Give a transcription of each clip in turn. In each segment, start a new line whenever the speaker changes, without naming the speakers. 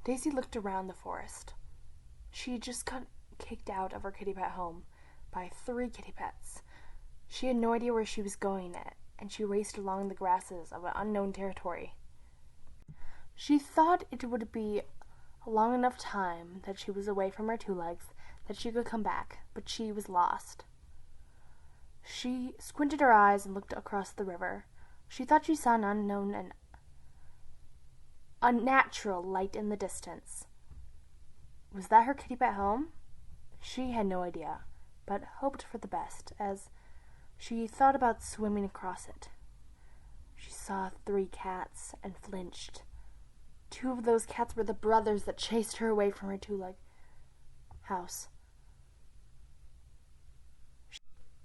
Daisy looked around the forest. She had just got kicked out of her kitty pet home by 3 kitty pets. She had no idea where she was going, and she raced along the grasses of an unknown territory. She thought it would be a long enough time that she was away from her 2 legs that she could come back, but she was lost. She squinted her eyes and looked across the river. She thought she saw an unknown and unnatural light in the distance. Was that her kitty pet home? She had no idea, but hoped for the best as she thought about swimming across it. She saw 3 cats and flinched. 2 of those cats were the brothers that chased her away from her 2-leg house.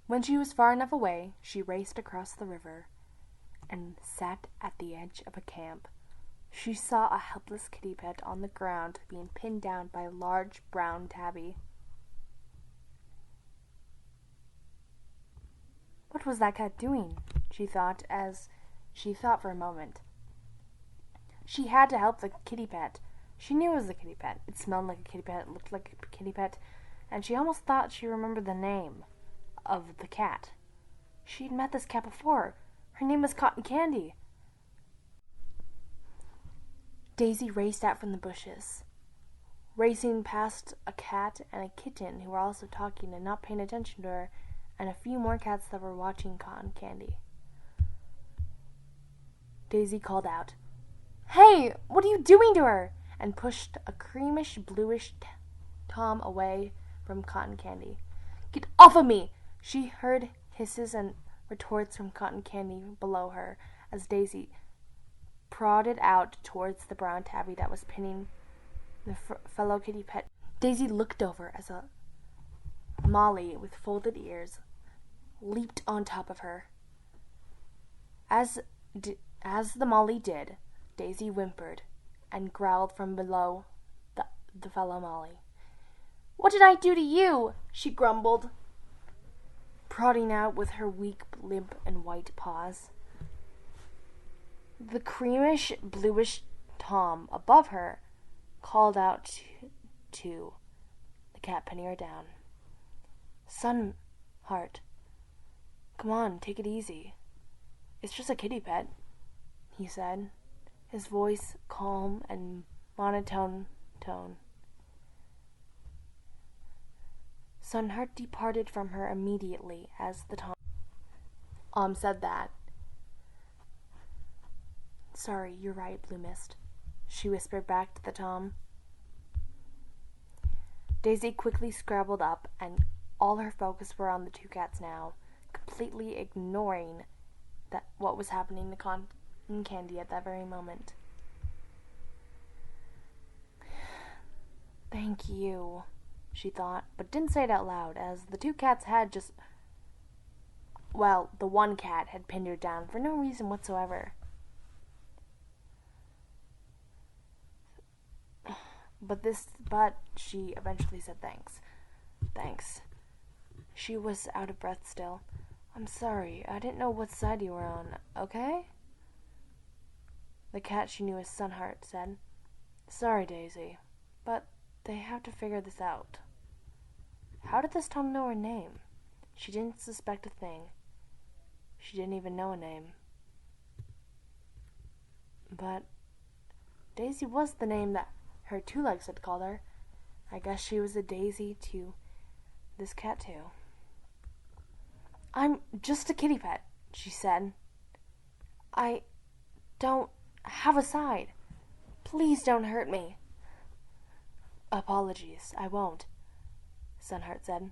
When she was far enough away, she raced across the river and sat at the edge of a camp. She saw a helpless kitty pet on the ground being pinned down by a large brown tabby. What was that cat doing? She thought for a moment. She had to help the kitty pet. She knew it was a kitty pet. It smelled like a kitty pet, it looked like a kitty pet, and she almost thought she remembered the name of the cat. She had met this cat before. Her name was Cotton Candy. Daisy raced out from the bushes, racing past a cat and a kitten who were also talking and not paying attention to her, and a few more cats that were watching Cotton Candy. Daisy called out, "Hey, what are you doing to her?" and pushed a creamish-bluish Tom away from Cotton Candy. "Get off of me!" She heard hisses and retorts from Cotton Candy below her as Daisy prodded out towards the brown tabby that was pinning the fellow kitty pet. Daisy looked over as a Molly with folded ears leaped on top of her. As the Molly did, Daisy whimpered and growled from below the fellow Molly. "What did I do to you?" she grumbled, prodding out with her weak, limp, and white paws. The creamish, bluish Tom above her called out to the cat pinning her down. "Sunheart, come on, take it easy. It's just a kitty pet," he said, his voice calm and monotone tone. Sunheart departed from her immediately as the Tom said that. "Sorry, you're right, Blue Mist," she whispered back to the Tom. Daisy quickly scrabbled up, and all her focus were on the 2 cats now, completely ignoring what was happening to Cotton Candy at that very moment. "Thank you," she thought, but didn't say it out loud, as the 2 cats had the one cat had pinned her down for no reason whatsoever. But she eventually said thanks. Thanks. She was out of breath still. "I'm sorry, I didn't know what side you were on, okay?" The cat she knew as Sunheart said. "Sorry, Daisy, but they have to figure this out." How did this Tom know her name? She didn't suspect a thing. She didn't even know a name. But Daisy was the name that her 2 legs had called her. I guess she was a Daisy to this cat too. "I'm just a kitty pet," she said. "I don't have a side. Please don't hurt me." "Apologies, I won't," Sunheart said.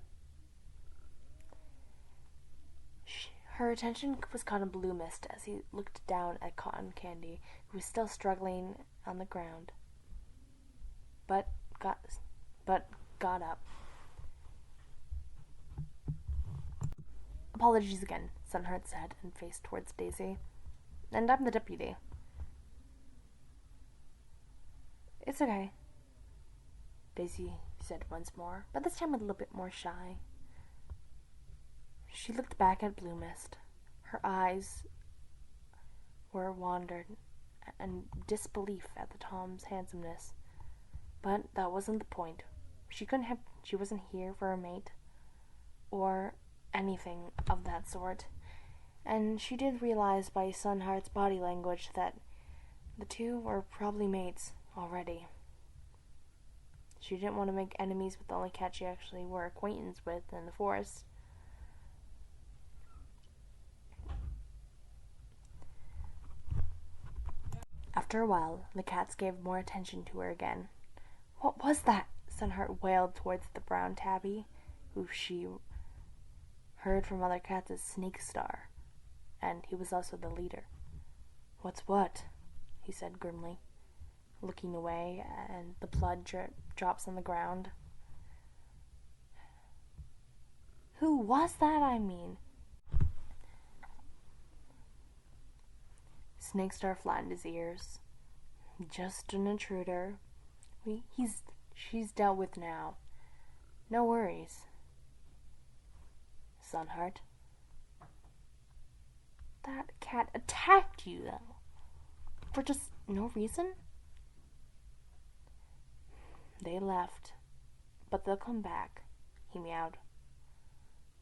Her attention was caught on Blue Mist as he looked down at Cotton Candy, who was still struggling on the ground, but got up. "Apologies again," Sunheart said, and faced towards Daisy. "And I'm the deputy." "It's okay," Daisy said once more, but this time a little bit more shy. She looked back at Blue Mist. Her eyes were wandered and disbelief at the Tom's handsomeness. But that wasn't the point. She wasn't here for a mate or anything of that sort. And she did realize by Sunheart's body language that the two were probably mates already. She didn't want to make enemies with the only cat she actually were acquaintance with in the forest. After a while, the cats gave more attention to her again. What was that? Sunheart wailed towards the brown tabby, who she heard from other cats as Snake Star, and he was also the leader. What's what? He said grimly, looking away, and the blood drops on the ground. Who was that, I mean? Snake Star flattened his ears. Just an intruder. She's dealt with now. No worries. Sunheart. That cat attacked you, though. For just no reason? They left, but they'll come back, he meowed,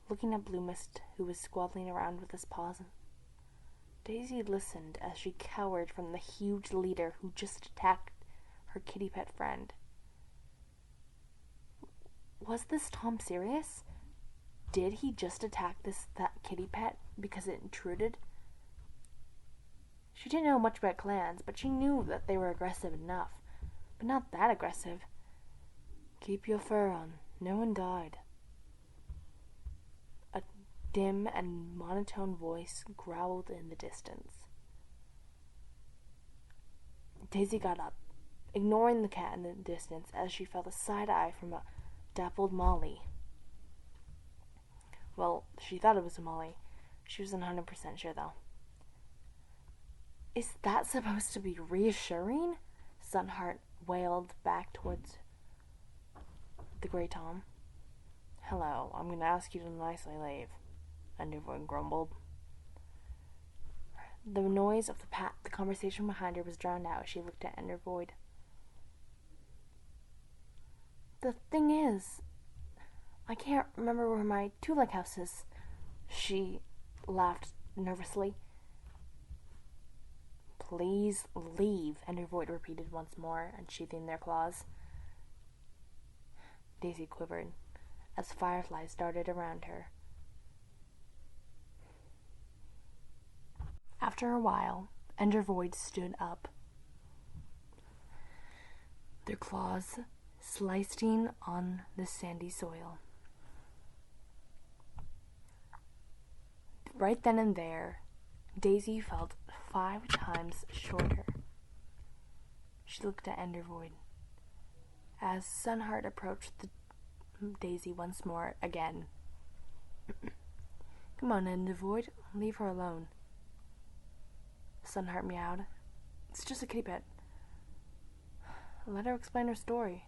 looking at Blue Mist, who was squabbling around with his paws. Daisy listened as she cowered from the huge leader who just attacked her kitty pet friend. Was this Tom serious? Did he just attack that kitty pet because it intruded? She didn't know much about clans, but she knew that they were aggressive enough, but not that aggressive. Keep your fur on. No one died. A dim and monotone voice growled in the distance. Daisy got up, ignoring the cat in the distance as she felt a side eye from a dappled Molly. Well, she thought it was a Molly. She wasn't 100% sure, though. Is that supposed to be reassuring? Sunheart wailed back towards the Grey Tom. Hello, I'm going to ask you to nicely leave, Undervoid grumbled. The noise of the conversation behind her was drowned out as she looked at Undervoid. The thing is, I can't remember where my two-leg house is. She laughed nervously. Please leave, Undervoid repeated once more, unsheathing their claws. Daisy quivered as fireflies darted around her. After a while, Undervoid stood up, their claws slicing on the sandy soil. Right then and there, Daisy felt 5 times shorter. She looked at Undervoid as Sunheart approached Daisy once more again. Come on, Undervoid, leave her alone. Sunheart meowed. It's just a kitty pet. Let her explain her story.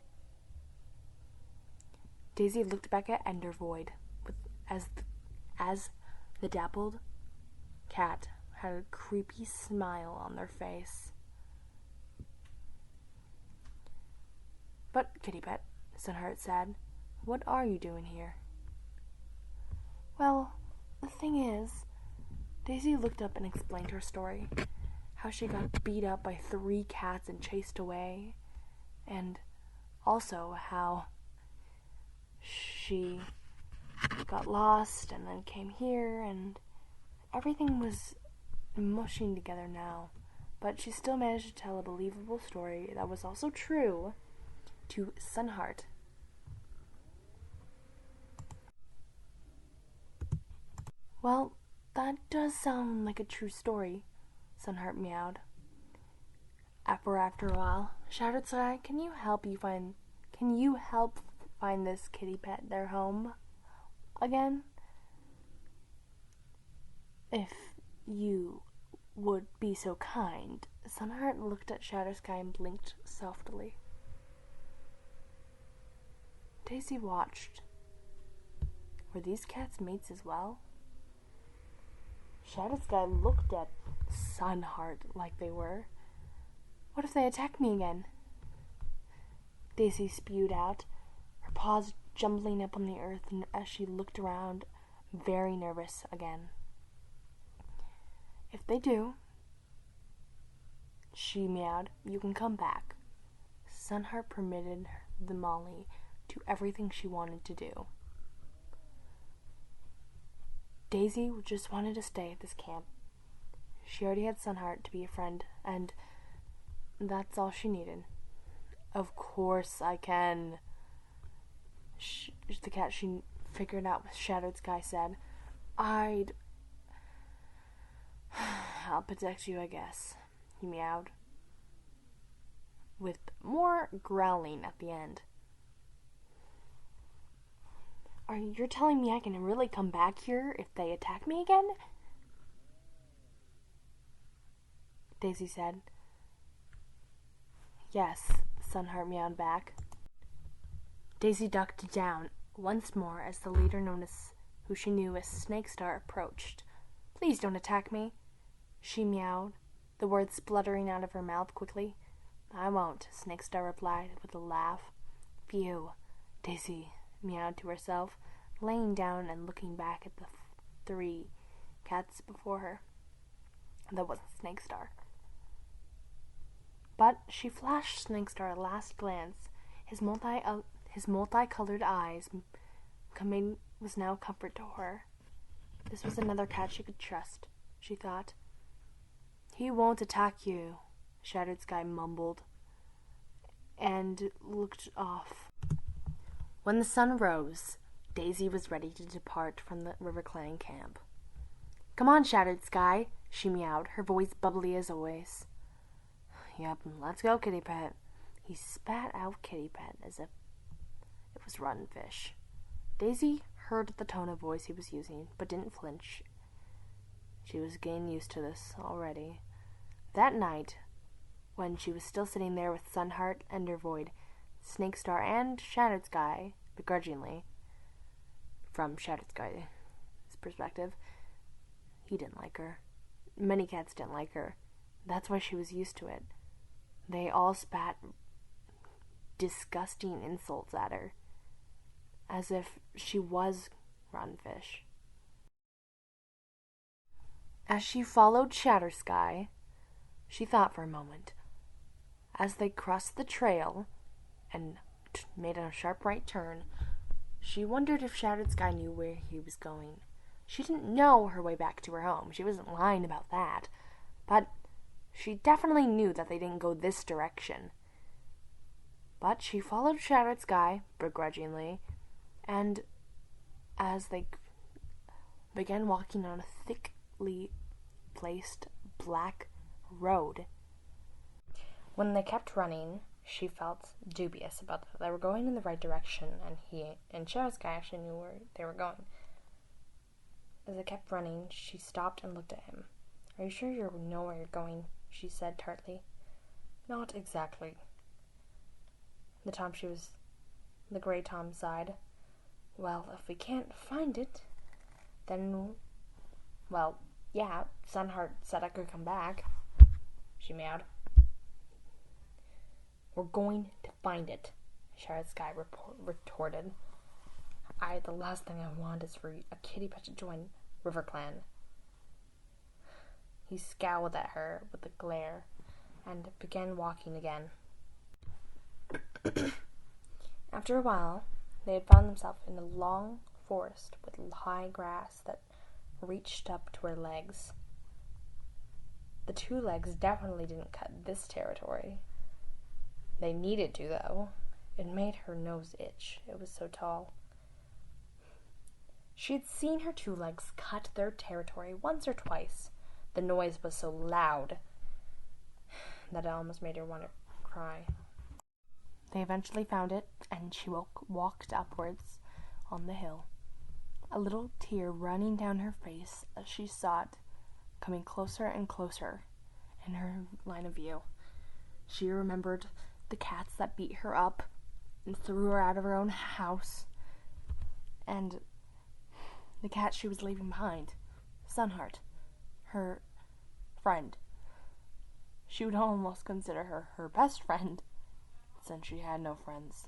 Daisy looked back at Undervoid as the dappled cat had a creepy smile on their face. But, kitty pet, Sunheart said, what are you doing here? Well, the thing is, Daisy looked up and explained her story. How she got beat up by 3 cats and chased away. And also how she got lost and then came here, and everything was mushing together now. But she still managed to tell a believable story that was also true to Sunheart. Well, that does sound like a true story, Sunheart meowed. After a while, shouted Sky, can you help find this kitty pet their home again? If you would be so kind. Sunheart looked at Shadow Sky and blinked softly. Daisy watched. Were these cats mates as well? Shadow Sky looked at Sunheart like they were. What if they attack me again? Daisy spewed out, her paws jumbling up on the earth as she looked around, very nervous again. "If they do," she meowed, "you can come back." Sunheart permitted the Molly to do everything she wanted to do. Daisy just wanted to stay at this camp. She already had Sunheart to be a friend, and that's all she needed. "Of course I can," the cat she figured out with Shadowed Sky said. I'll protect you, I guess," he meowed, with more growling at the end. You're telling me I can really come back here if they attack me again?" Daisy said. "Yes," Sunheart meowed back. Daisy ducked down once more as the leader known as who she knew as Snakestar approached. "Please don't attack me," she meowed, the words spluttering out of her mouth quickly. "I won't," Snakestar replied with a laugh. "Phew," Daisy meowed to herself, laying down and looking back at the 3 cats before her. That wasn't Snakestar. But she flashed Snakestar a last glance. His multicolored eyes was now comfort to her. This was another cat she could trust, she thought. "He won't attack you," Shadowed Sky mumbled, and looked off. When the sun rose, Daisy was ready to depart from the River Clan camp. "Come on, Shadowed Sky," she meowed, her voice bubbly as always. "Yep, let's go, Kitty Pet." He spat out Kitty Pet as if it was rotten fish. Daisy heard the tone of voice he was using, but didn't flinch. She was getting used to this already. That night, when she was still sitting there with Sunheart, Endervoid, Snakestar, and Shadowed Sky, begrudgingly, from Shadowed Sky's perspective, he didn't like her. Many cats didn't like her. That's why she was used to it. They all spat disgusting insults at her, as if she was rotten fish. As she followed Shadowed Sky, she thought for a moment. As they crossed the trail and made a sharp right turn, she wondered if Shadowed Sky knew where he was going. She didn't know her way back to her home. She wasn't lying about that. But she definitely knew that they didn't go this direction. But she followed Shadowed Sky begrudgingly, and as they began walking on a thickly placed black road, when they kept running, she felt dubious about that they were going in the right direction, and he and Shadowed Sky actually knew where they were going. As they kept running, she stopped and looked at him. "Are you sure you know where you're going?" she said tartly. "Not exactly." The gray Tom sighed. "Well, if we can't find it, then, well, yeah, Sunheart said I could come back," she meowed. "We're going to find it," Shadowed Sky retorted. The last thing I want is for a kitty pet to join River Clan." He scowled at her with a glare and began walking again. After a while, they had found themselves in a long forest with high grass that reached up to her legs. The 2 legs definitely didn't cut this territory. They needed to, though. It made her nose itch. It was so tall. She had seen her 2 legs cut their territory once or twice. The noise was so loud that it almost made her want to cry. They eventually found it, and she walked upwards on the hill, a little tear running down her face as she saw it coming closer and closer in her line of view. She remembered the cats that beat her up and threw her out of her own house, and the cat she was leaving behind, Sunheart, her friend. She would almost consider her best friend. since she had no friends.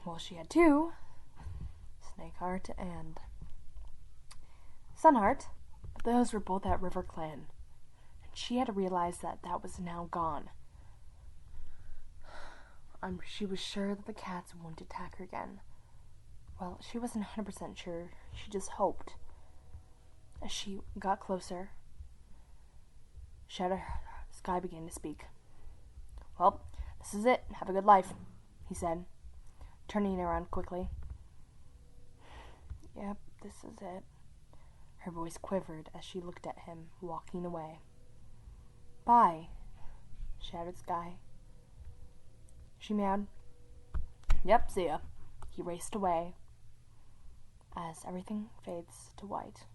Well, she had two, Snakeheart and Sunheart, but those were both at River Clan, and she had to realize that that was now gone. She was sure that the cats wouldn't attack her again. Well, she wasn't 100% sure, she just hoped. As she got closer, Shadow Sky began to speak. Well, this is it. Have a good life, he said, turning around quickly. Yep, this is it. Her voice quivered as she looked at him, walking away. Bye, shouted Sky. She meowed. Yep, see ya. He raced away as everything fades to white.